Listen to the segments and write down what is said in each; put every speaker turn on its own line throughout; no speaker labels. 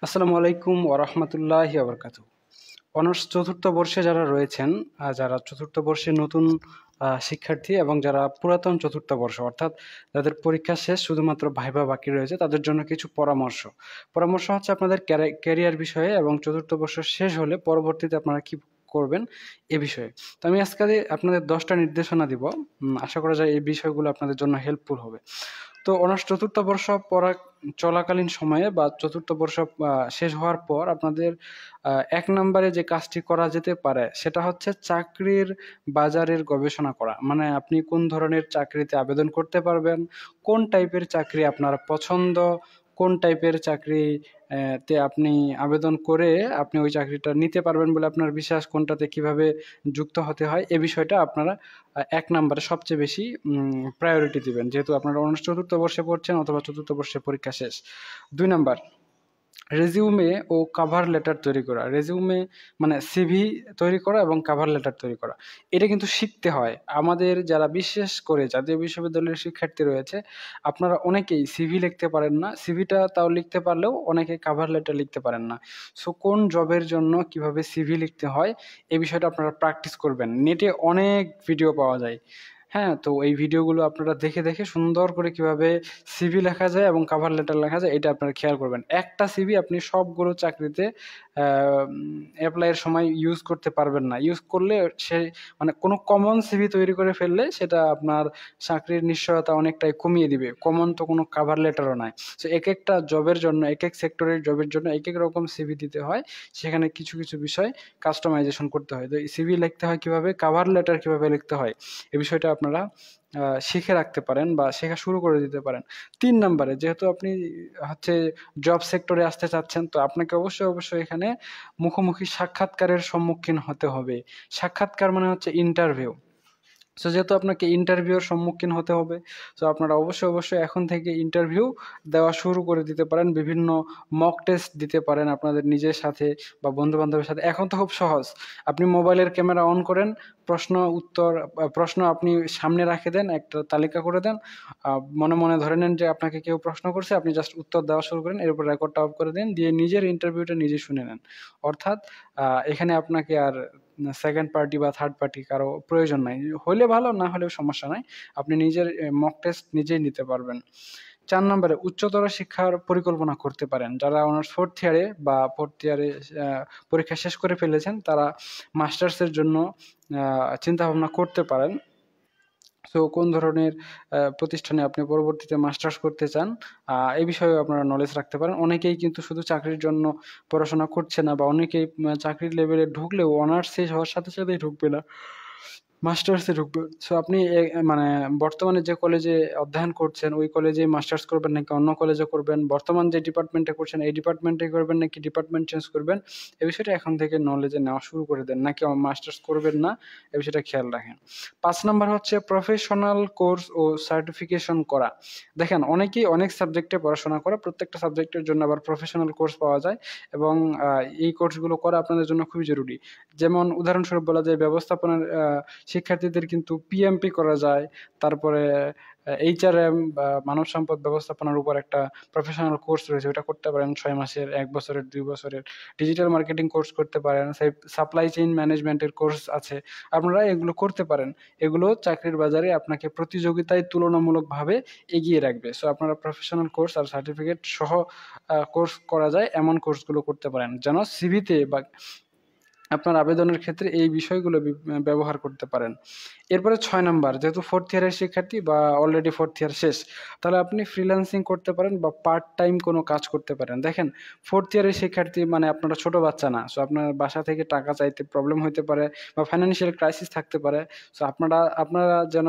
আসসালামু আলাইকুম ওরহমতুল্লাহি ওবরকাতু। অনার্স চতুর্থ বর্ষে যারা রয়েছেন, যারা চতুর্থ বর্ষে নতুন শিক্ষার্থী এবং যারা পুরাতন চতুর্থ বর্ষ অর্থাৎ যাদের পরীক্ষা শেষ শুধুমাত্র ভাইবা বাকি রয়েছে, তাদের জন্য কিছু পরামর্শ হচ্ছে আপনাদের ক্যারিয়ার বিষয়ে এবং চতুর্থ বর্ষ শেষ হলে পরবর্তীতে আপনারা কি করবেন এ বিষয়ে। তো আমি আজকে আপনাদের 10টা নির্দেশনা দিব। আশা করা যায় এই বিষয়গুলো আপনাদের জন্য হেল্পফুল হবে। তো অনার্স চতুর্থ বর্ষ পড়া চলাকালীন সময়ে বা চতুর্থ বর্ষ শেষ হওয়ার পর আপনাদের ১ নম্বরে যে কাজটি করা যেতে পারে সেটা হচ্ছে চাকরির বাজারের গবেষণা করা। মানে আপনি কোন ধরনের চাকরিতে আবেদন করতে পারবেন, কোন টাইপের চাকরি আপনার পছন্দ, কোন টাইপের চাকরি তে আপনি আবেদন করে আপনি ওই চাকরিটা নিতে পারবেন বলে আপনার বিশ্বাস, কোনটাতে কিভাবে যুক্ত হতে হয় এ বিষয়টা আপনারা ১ নাম্বারে সবচেয়ে বেশি প্রায়োরিটি দিবেন। যেহেতু আপনারা অনার্স চতুর্থ বর্ষে পড়ছেন অথবা চতুর্থ বর্ষে পরীক্ষা শেষ। ২ নাম্বার, রেজিউমে ও কাভার লেটার তৈরি করা। রেজিউমে মানে সিভি তৈরি করা এবং কাভার লেটার তৈরি করা। এটা কিন্তু শিখতে হয়। আমাদের যারা বিশেষ করে জাতীয় বিশ্ববিদ্যালয়ের শিক্ষার্থী রয়েছে, আপনারা অনেকেই সিভি লিখতে পারেন না। সিভিটা তাও লিখতে পারলেও অনেকে কাভার লেটার লিখতে পারেন না। সো কোন জবের জন্য কিভাবে সিভি লিখতে হয় এই বিষয়টা আপনারা প্র্যাকটিস করবেন। নেটে অনেক ভিডিও পাওয়া যায়। হ্যাঁ, তো এই ভিডিওগুলো আপনারা দেখে, দেখে সুন্দর করে কিভাবে সিভি লেখা যায় এবং কভার লেটার লেখা যায় এটা আপনারা খেয়াল করবেন। একটা সিভি আপনি সবগুলো চাকরিতে এপ্লাই এর সময় ইউজ করতে পারবেন না। ইউজ করলে সে মানে কোনো কমন সিভি তৈরি করে ফেললে সেটা আপনার চাকরির নিশ্চয়তা অনেকটাই কমিয়ে দিবে। কমন তো কোনো কভার লেটারও নাই। সো একেকটা জবের জন্য, একেক সেক্টরের জবের জন্য একেক রকম সিভি দিতে হয়। সেখানে কিছু, কিছু বিষয় কাস্টমাইজেশন করতে হয়। তো এই সিভি লিখতে হয় কিভাবে, কভার লেটার কিভাবে লিখতে হয় এই বিষয়টা আপনারা শিখে রাখতে পারেন বা শেখা শুরু করে দিতে পারেন। ৩ নাম্বারে যেহেতু আপনি হচ্ছে জব সেক্টরে আসতে চাচ্ছেন, তো আপনাকে অবশ্যই এখানে মুখোমুখি সাক্ষাৎকারের সম্মুখীন হতে হবে। সাক্ষাৎকার মানে হচ্ছে ইন্টারভিউ। সো যেহেতু আপনাকে ইন্টারভিউর সম্মুখীন হতে হবে, সো আপনারা অবশ্যই এখন থেকে ইন্টারভিউ দেওয়া শুরু করে দিতে পারেন। বিভিন্ন মক টেস্ট দিতে পারেন আপনাদের নিজের সাথে বা বন্ধু-বান্ধবের সাথে। এখন তো খুব সহজ। আপনি মোবাইলের ক্যামেরা অন করেন, প্রশ্ন আপনি সামনে রেখে দেন, একটা তালিকা করে দেন। মনে ধরে নেন যে আপনাকে কেউ প্রশ্ন করছে, আপনি জাস্ট উত্তর দেওয়া শুরু করেন। এরপর রেকর্ডটা অফ করে দেন, দিয়ে নিজের ইন্টারভিউটা নিজে শুনে নেন। অর্থাৎ এখানে আপনাকে আর সেকেন্ড পার্টি বা থার্ড পার্টি কারো প্রয়োজন নাই। হইলে ভালো, না হলেও সমস্যা নাই। আপনি নিজের মক টেস্ট নিজেই নিতে পারবেন। ৪ নম্বরে উচ্চতর শিক্ষার পরিকল্পনা করতে পারেন। যারা অনার্স 4th ইয়ারে বা 4th ইয়ারে আ পরীক্ষা শেষ করে ফেলেছেন, তারা মাস্টার্সের জন্য চিন্তাভাবনা করতে পারেন। সো কোন ধরনের প্রতিষ্ঠানে আপনি পরবর্তীতে মাস্টার্স করতে চান, এই বিষয়েও আপনারা নলেজ রাখতে পারেন। অনেকেই কিন্তু শুধু চাকরির জন্য পড়াশোনা করছে না বা অনেকেই চাকরির লেভেলে ঢুকলেও অনার্স শেষ হওয়ার সাথে সাথেই ঢুকবে না। মাস্টার্সে ঢুকবে। সো আপনি মানে বর্তমানে যে কলেজে অধ্যয়ন করছেন, ওই কলেজেই মাস্টার্স করবেন নাকি অন্য কলেজে করবেন? বর্তমান যে ডিপার্টমেন্টে করছেন, এই ডিপার্টমেন্টেই করবেন নাকি ডিপার্টমেন্ট চেঞ্জ করবেন? এই বিষয়টা এখন থেকে নলেজে নেওয়া শুরু করে দেন। নাকি মাস্টার্স করবেন না, এই বিষয়টা খেয়াল রাখেন। ৫ নাম্বার হচ্ছে প্রফেশনাল কোর্স ও সার্টিফিকেশন করা। দেখেন অনেকেই অনেক সাবজেক্টে পড়াশোনা করে। প্রত্যেকটা সাবজেক্টের জন্য আবার প্রফেশনাল কোর্স পাওয়া যায় এবং এই কোর্সগুলো করা আপনাদের জন্য খুবই জরুরি। যেমন উদাহরণস্বরূপ বলা যায় ব্যবস্থাপনার শিক্ষার্থীদের কিন্তু পিএমপি করা যায়। তারপরে এইচআরএম বা মানব সম্পদ ব্যবস্থাপনার উপর একটা প্রফেশনাল কোর্স রয়েছে। ওটা করতে পারেন ৬ মাসের, ১ বছরের, ২ বছরের। ডিজিটাল মার্কেটিং কোর্স করতে পারেন। সাপ্লাই চেইন ম্যানেজমেন্টের কোর্স আছে। আপনারা এগুলো করতে পারেন। এগুলো চাকরির বাজারে আপনাকে প্রতিযোগিতায় তুলনামূলকভাবে এগিয়ে রাখবে। সো আপনারা প্রফেশনাল কোর্স আর সার্টিফিকেট সহ কোর্স করা যায় এমন কোর্সগুলো করতে পারেন। যেন সিভিতে বা আপনার আবেদনের ক্ষেত্রে এই বিষয়গুলো ব্যবহার করতে পারেন। এরপরে ৬ নাম্বার, যেহেতু 4th ইয়ারের শিক্ষার্থী বা অলরেডি 4th ইয়ার শেষ, তাহলে আপনি ফ্রিল্যান্সিং করতে পারেন বা পার্ট টাইম কোনো কাজ করতে পারেন। দেখেন 4th ইয়ারের শিক্ষার্থী মানে আপনারা ছোট বাচ্চা না। সো আপনার বাসা থেকে টাকা চাইতে প্রবলেম হইতে পারে বা ফাইন্যান্সিয়াল ক্রাইসিস থাকতে পারে। সো আপনারা যেন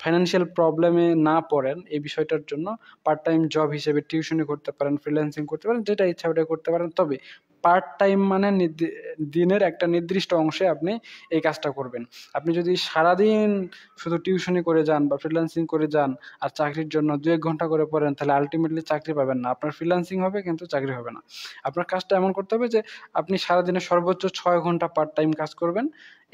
ফাইন্যান্সিয়াল প্রবলেমে না পড়েন এই বিষয়টার জন্য পার্ট টাইম জব হিসেবে টিউশনি করতে পারেন, ফ্রিল্যান্সিং করতে পারেন, যেটা ইচ্ছা ওটাই করতে পারেন। তবে পার্ট টাইম মানে দিনের একটা নির্দিষ্ট অংশে আপনি এই কাজটা করবেন। আপনি যদি সারাদিন শুধু টিউশনি করে যান বা ফ্রিল্যান্সিং করে যান আর চাকরির জন্য 2-1 ঘন্টা করে পড়েন, তাহলে আলটিমেটলি চাকরি পাবেন না। আপনার ফ্রিল্যান্সিং হবে কিন্তু চাকরি হবে না। আপনার কাজটা এমন করতে হবে যে আপনি সারাদিনে সর্বোচ্চ 6 ঘন্টা পার্ট টাইম কাজ করবেন।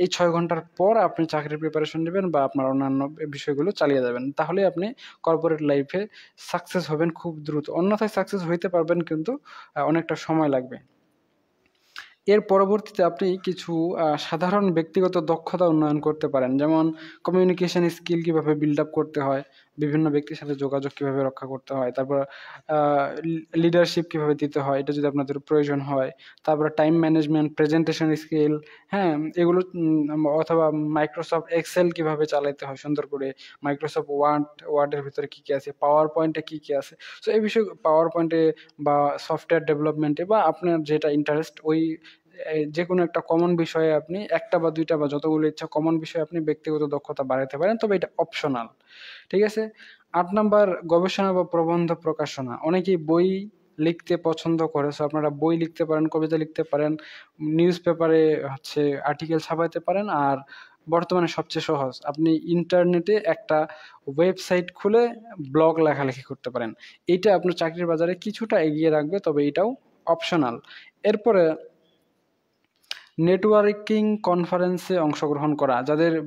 এই 6 ঘন্টার পর আপনি চাকরির প্রিপারেশন নেবেন বা আপনার অন্যান্য বিষয়গুলো চালিয়ে যাবেন। তাহলে আপনি কর্পোরেট লাইফে সাকসেস হবেন খুব দ্রুত। অন্যথায় সাকসেস হইতে পারবেন কিন্তু অনেকটা সময় লাগবে। এর পরবর্তীতে আপনি কিছু সাধারণ ব্যক্তিগত দক্ষতা উন্নয়ন করতে পারেন। যেমন কমিউনিকেশন স্কিল কিভাবে বিল্ড আপ করতে হয়, বিভিন্ন ব্যক্তির সাথে যোগাযোগ কিভাবে রক্ষা করতে হয়, তারপর লিডারশিপ কিভাবে দিতে হয় এটা যদি আপনাদের প্রয়োজন হয়, তারপরে টাইম ম্যানেজমেন্ট, প্রেজেন্টেশন স্কিল, হ্যাঁ এগুলো অথবা মাইক্রোসফট এক্সেল কিভাবে চালাতে হয় সুন্দর করে, মাইক্রোসফট ওয়ার্ডের ভিতরে কি কি আছে, পাওয়ার পয়েন্টে কি কি আছে। সো এই বিষয় পাওয়ার পয়েন্টে বা সফটওয়্যার ডেভেলপমেন্টে বা আপনার যেটা ইন্টারেস্ট ওই যে কোনো একটা কমন বিষয়ে আপনি একটা বা দুইটা বা যতগুলো ইচ্ছা কমন বিষয়ে আপনি ব্যক্তিগত দক্ষতা বাড়াতে পারেন, তবে এটা অপশনাল। ঠিক আছে। 8 নাম্বার, গবেষণা বা প্রবন্ধ প্রকাশনা। অনেকেই বই লিখতে পছন্দ করে, সো আপনারা বই লিখতে পারেন, কবিতা লিখতে পারেন, নিউজ পেপারে হচ্ছে আর্টিকেল ছাপাইতে পারেন। আর বর্তমানে সবচেয়ে সহজ, আপনি ইন্টারনেটে একটা ওয়েবসাইট খুলে ব্লগ লেখালেখি করতে পারেন। এইটা আপনার চাকরির বাজারে কিছুটা এগিয়ে রাখবে, তবে এটাও অপশনাল। এরপরে নেটওয়ার্কিং কনফারেন্সে অংশগ্রহণ করা।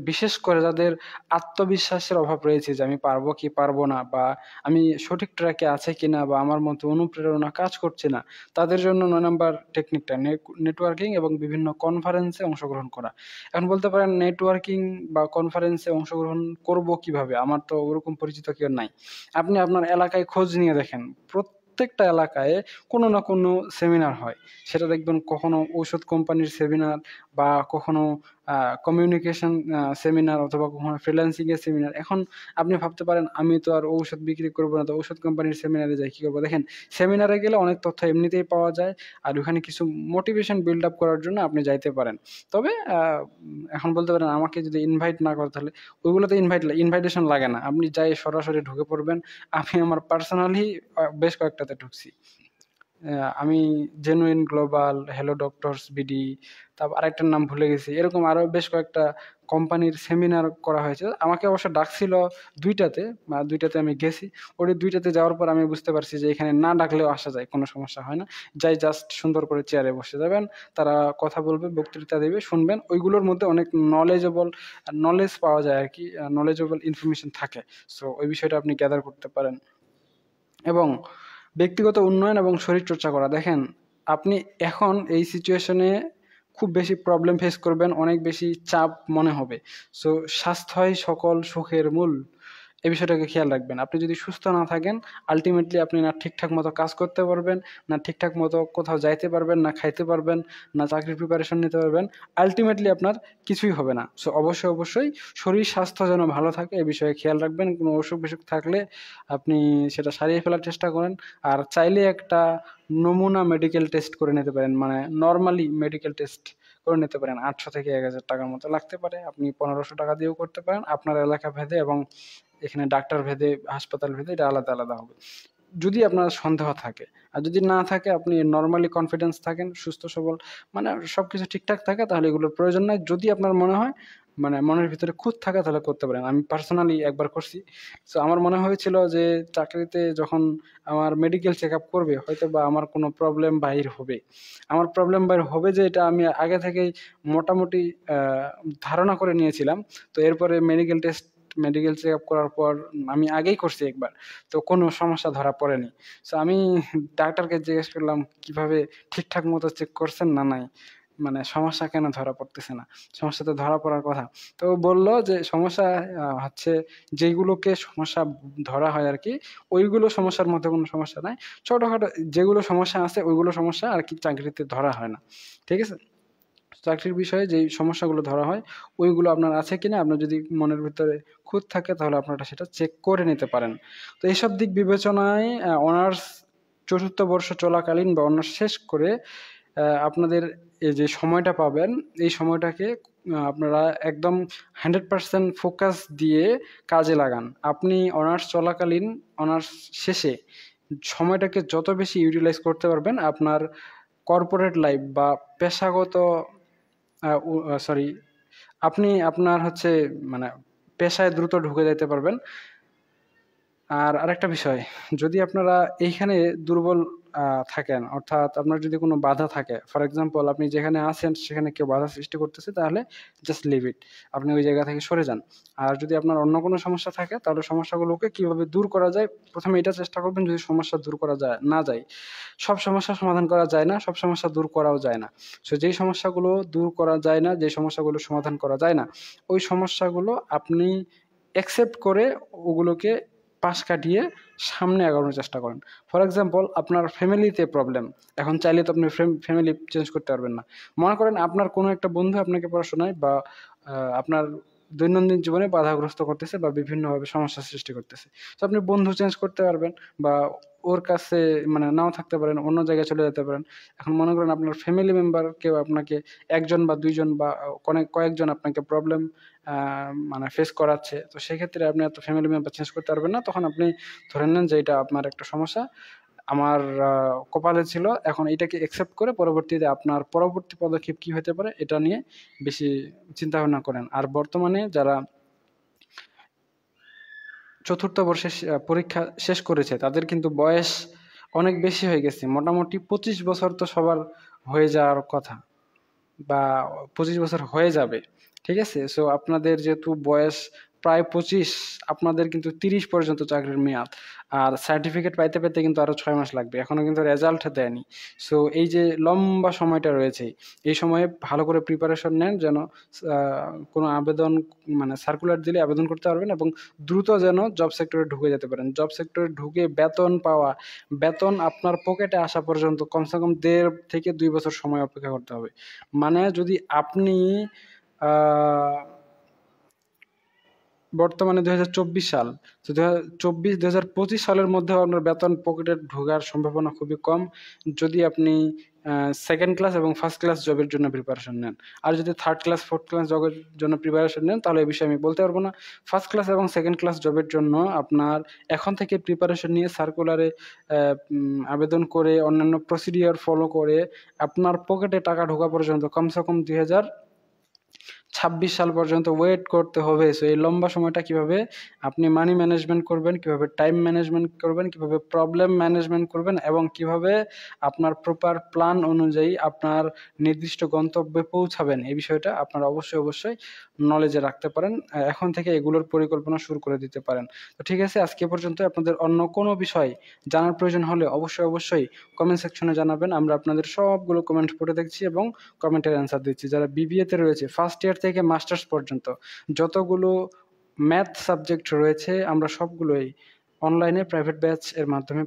বিশেষ করে যাদের আত্মবিশ্বাসের অভাব রয়েছে যে আমি পারবো কি পারবো না, বা আমি সঠিক ট্র্যাকে আছে কিনা, বা আমার মধ্যে অনুপ্রেরণা কাজ করছে না, তাদের জন্য 9 নাম্বার টেকনিকটা নেটওয়ার্কিং এবং বিভিন্ন কনফারেন্সে অংশগ্রহণ করা। এখন বলতে পারেন নেটওয়ার্কিং বা কনফারেন্সে অংশগ্রহণ করব কিভাবে, আমার তো ওরকম পরিচিত কেউ নাই। আপনি আপনার এলাকায় খোঁজ নিয়ে দেখেন, প্রত্যেকটা এলাকায় কোনো না কোনো সেমিনার হয়। সেটা দেখবেন কখনো ঔষধ কোম্পানির সেমিনার, বা কখনো কমিউনিকেশন সেমিনার, অথবা কখনো ফ্রিল্যান্সিং এর সেমিনার। এখন আপনি ভাবতে পারেন আমি তো আর ঔষধ বিক্রি করবো না, তো ঔষধ কোম্পানির সেমিনারে যাই কি করবো? দেখেন, সেমিনারে গেলে অনেক তথ্য এমনিতেই পাওয়া যায়, আর ওখানে কিছু মোটিভেশন বিল্ড আপ করার জন্য আপনি যাইতে পারেন। তবে এখন বলতে পারেন আমাকে যদি ইনভাইট না করে, তাহলে ওইগুলোতে ইনভাইটেশন লাগে না, আপনি যাই সরাসরি ঢুকে পড়বেন। আমি আমার পার্সোনালি বেশ কয়েকটাতে ঢুকছি। আমি genuine global, hello doctors BD, তারপর আরেকটার নাম ভুলে গেছি। এরকম আরো বেশ কয়েকটা কোম্পানির সেমিনার করা হয়েছে। আমাকে অবশ্য ডাকছিল ২টাতে, বা ২টাতে আমি গেছি। ওই ২টাতে যাওয়ার পর আমি বুঝতে পারছি যে এখানে না ডাকলেও আসা যায়, কোনো সমস্যা হয় না। যাই জাস্ট সুন্দর করে চেয়ারে বসে যাবেন, তারা কথা বলবে, বক্তৃতা দেবে, শুনবেন। ওইগুলোর মধ্যে অনেক নলেজ পাওয়া যায় আরকি, নলেজেবল ইনফরমেশন থাকে। সো ওই বিষয়টা আপনি গ্যাদার করতে পারেন। এবং ব্যক্তিগত উন্নয়ন এবং শরীরচর্চা করা। দেখেন, আপনি এখন এই সিচুয়েশনে খুব বেশি প্রবলেম ফেস করবেন, অনেক বেশি চাপ মনে হবে। সো স্বাস্থ্যই সকল সুখের মূল। এই বিষয়টাকে খেয়াল রাখবেন। আপনি যদি সুস্থ না থাকেন, আল্টিমেটলি আপনি না ঠিকঠাক মতো কাজ করতে পারবেন, না ঠিকঠাক মতো কোথাও যাইতে পারবেন, না খাইতে পারবেন, না চাকরির প্রিপারেশন নিতে পারবেন। আল্টিমেটলি আপনার কিছুই হবে না। সো অবশ্যই শরীর স্বাস্থ্য যেন ভালো থাকে, এই বিষয়ে খেয়াল রাখবেন। কোনো অসুখ-বিসুখ থাকলে আপনি সেটা সারিয়ে ফেলার চেষ্টা করেন। আর চাইলে একটা নমুনা মেডিকেল টেস্ট করে নিতে পারেন, মানে নরমালি মেডিকেল টেস্ট করে নিতে পারেন। ৮০০ থেকে ১,০০০ টাকার মতো লাগতে পারে। আপনি ১৫০০ টাকা দিয়েও করতে পারেন, আপনার এলাকা ভেদে এবং এখানে ডাক্তার ভেদে, হাসপাতাল ভেদে এটা আলাদা আলাদা হবে, যদি আপনার সন্দেহ থাকে। আর যদি না থাকে, আপনি নরমালি কনফিডেন্স থাকেন, সুস্থ সবল, মানে সবকিছু ঠিকঠাক থাকে, তাহলে এগুলোর প্রয়োজন নাই। যদি আপনার মনে হয়, মানে মনের ভিতরে খুঁত থাকে, তাহলে করতে পারেন। আমি পার্সোনালি একবার করছি। সো আমার মনে হয়েছিল যে চাকরিতে যখন আমার মেডিকেল চেক আপ করবে, হয়তো বা আমার কোনো প্রবলেম বাহির হবে। আমার প্রবলেম বাহির হবে যে এটা আমি আগে থেকেই মোটামুটি ধারণা করে নিয়েছিলাম। তো এরপরে মেডিকেল চেক আপ করার পর আমি আগেই করছি একবার, তো কোনো সমস্যা ধরা পড়েনি। সো আমি ডাক্তারকে জিজ্ঞেস করলাম, কিভাবে ঠিকঠাক মতো চেক করছেন না নাই, মানে সমস্যা কেন ধরা পড়তেছে না? সমস্যা তো ধরা পড়ার কথা। তো ও বলল যে সমস্যা হচ্ছে যেইগুলোকে সমস্যা ধরা হয় আরকি, ওইগুলো সমস্যার মধ্যে কোনো সমস্যা নাই। ছোটখাটো যেগুলো সমস্যা আছে ওইগুলো সমস্যা আরকি চাকরিতে ধরা হয় না। ঠিক আছে? চাকরির বিষয়ে যেই সমস্যাগুলো ধরা হয়, ওইগুলো আপনার আছে কিনা, আপনার যদি মনের ভিতরে খুঁত থাকে, তাহলে আপনারা সেটা চেক করে নিতে পারেন। তো এইসব দিক বিবেচনায় অনার্স ৪র্থ বর্ষ চলাকালীন বা অনার্স শেষ করে আপনাদের এই যে সময়টা পাবেন, এই সময়টাকে আপনারা একদম 100% ফোকাস দিয়ে কাজে লাগান। আপনি অনার্স চলাকালীন, অনার্স শেষে সময়টাকে যত বেশি ইউটিলাইজ করতে পারবেন, আপনার কর্পোরেট লাইফ বা পেশাগত সরি, আপনি আপনার হচ্ছে মানে পেশায় দ্রুত ঢুকে যেতে পারবেন। আর আরেকটা বিষয়, যদি আপনারা এইখানে দুর্বল থাকেন, অর্থাৎ আপনার যদি কোনো বাধা থাকে, ফর এক্সাম্পল আপনি যেখানে আছেন সেখানে কেউ বাধা সৃষ্টি করতেছে, তাহলে জাস্ট লিভ ইট, আপনি ওই জায়গা থেকে সরে যান। আর যদি আপনার অন্য কোনো সমস্যা থাকে, তাহলে সমস্যাগুলোকে কিভাবে দূর করা যায় প্রথমে এটা চেষ্টা করবেন। যদি সমস্যা দূর করা যায়, সব সমস্যার সমাধান করা যায় না, সব সমস্যা দূর করাও যায় না। সো যেই সমস্যাগুলো দূর করা যায় না, যে সমস্যাগুলো সমাধান করা যায় না, ওই সমস্যাগুলো আপনি অ্যাকসেপ্ট করে ওগুলোকে পাশ কাটিয়ে সামনে আগানোর চেষ্টা করেন। ফর এক্সাম্পল, আপনার ফ্যামিলিতে প্রবলেম, এখন চাইলে তো আপনি ফ্যামিলি চেঞ্জ করতে পারবেন না। মনে করেন আপনার কোনো একটা বন্ধু আপনাকে পড়াশোনায় বা আপনার দৈনন্দিন জীবনে বাধাগ্রস্ত করতেছে বা বিভিন্নভাবে সমস্যার সৃষ্টি করতেছে। তো আপনি বন্ধু চেঞ্জ করতে পারবেন বা ওর কাছে মানে নাও থাকতে পারেন, অন্য জায়গায় চলে যেতে পারেন। এখন মনে করেন আপনার ফ্যামিলি মেম্বার কেউ আপনাকে, একজন বা দুইজন বা কয়েকজন আপনাকে প্রবলেম মানে ফেস করাচ্ছে, তো সেক্ষেত্রে আপনি এত ফ্যামিলি মেম্বার চেঞ্জ করতে পারবেন না। তখন আপনি ধরে নেন যে এটা আপনার একটা সমস্যা আমার কপালে ছিল, এখন এটাকে অ্যাকসেপ্ট করে পরবর্তীতে আপনার পরবর্তী পদক্ষেপ কি হতে পারে এটা নিয়ে বেশি চিন্তা ভাবনা করেন। আর বর্তমানে যারা চতুর্থ বর্ষে পরীক্ষা শেষ করেছে, তাদের কিন্তু বয়স অনেক বেশি হয়ে গেছে, মোটামুটি 25 বছর তো সবার হয়ে যাওয়ার কথা, বা 25 বছর হয়ে যাবে। ঠিক আছে, সো আপনাদের যেহেতু বয়স প্রায় 25, আপনাদের কিন্তু 30 পর্যন্ত চাকরির মেয়াদ, আর সার্টিফিকেট পাইতে পাইতে কিন্তু আরো 6 মাস লাগবে, এখনো কিন্তু রেজাল্ট দেয়নি। সো এই যে লম্বা সময়টা রয়েছে, এই সময়ে ভালো করে প্রিপারেশন নেন, যেন কোনো আবেদন মানে সার্কুলার দিলে আবেদন করতে পারবেন এবং দ্রুত যেন জব সেক্টরে ঢুকে যেতে পারেন। জব সেক্টরে ঢুকে বেতন পাওয়া, বেতন আপনার পকেটে আসা পর্যন্ত কমসে কম 1.5 থেকে 2 বছর সময় অপেক্ষা করতে হবে। মানে যদি আপনি বর্তমানে 2024 সাল, তো 2025 সালের মধ্যেও আপনার বেতন পকেটে ঢোকার সম্ভাবনা খুবই কম, যদি আপনি সেকেন্ড ক্লাস এবং ফার্স্ট ক্লাস জবের জন্য প্রিপারেশন নেন। আর যদি থার্ড ক্লাস ফোর্থ ক্লাস জবের জন্য প্রিপারেশন নেন, তাহলে এই বিষয়ে আমি বলতে পারবো না। ফার্স্ট ক্লাস এবং সেকেন্ড ক্লাস জবের জন্য আপনার এখন থেকে প্রিপারেশন নিয়ে সার্কুলারে আবেদন করে অন্যান্য প্রসিডিওর ফলো করে আপনার পকেটে টাকা ঢোকা পর্যন্ত কমসে কম 2026 সাল পর্যন্ত ওয়েট করতে হবে। সো এই লম্বা সময়টা কিভাবে আপনি মানি ম্যানেজমেন্ট করবেন, কিভাবে টাইম ম্যানেজমেন্ট করবেন, কিভাবে প্রবলেম ম্যানেজমেন্ট করবেন এবং কিভাবে আপনার প্রপার প্ল্যান অনুযায়ী আপনার নির্দিষ্ট গন্তব্যে পৌঁছাবেন, এই বিষয়টা আপনারা অবশ্যই নলেজে রাখতে পারেন। এখন থেকে এগুলোর পরিকল্পনা শুরু করে দিতে পারেন। তো ঠিক আছে, আজকে পর্যন্ত। আপনাদের অন্য কোনো বিষয় জানার প্রয়োজন হলে অবশ্যই কমেন্ট সেকশনে জানাবেন। আমরা আপনাদের সবগুলো কমেন্ট পড়ে দেখছি এবং কমেন্টের অ্যান্সার দিচ্ছি। যারা বিবিএতে রয়েছে ফার্স্ট ইয়ার থেকে মাস্টার্স পর্যন্ত যতগুলো ম্যাথ সাবজেক্ট রয়েছে, আমরা সবগুলোই অনলাইনে প্রাইভেট ব্যাচ এর মাধ্যমে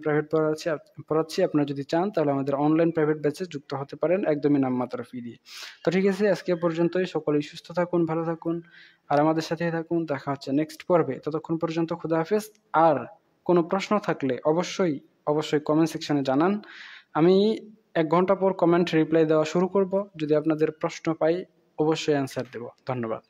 পড়াচ্ছি। আপনারা যদি চান তাহলে আমাদের অনলাইন প্রাইভেট ব্যাচে যুক্ত হতে পারেন একদমই নামমাত্র ফি দিয়ে। তো ঠিক আছে, আজকে পর্যন্তই। সকলেই সুস্থ থাকুন, ভালো থাকুন আর আমাদের সাথেই থাকুন। দেখা হচ্ছে নেক্সট পর্বে। ততক্ষণ পর্যন্ত খোদা হাফেজ। আর কোনো প্রশ্ন থাকলে অবশ্যই কমেন্ট সেকশনে জানান। আমি 1 ঘন্টা পর কমেন্ট রিপ্লাই দেওয়া শুরু করব। যদি আপনাদের প্রশ্ন পাই অবশ্যই অ্যান্সার দেব। ধন্যবাদ।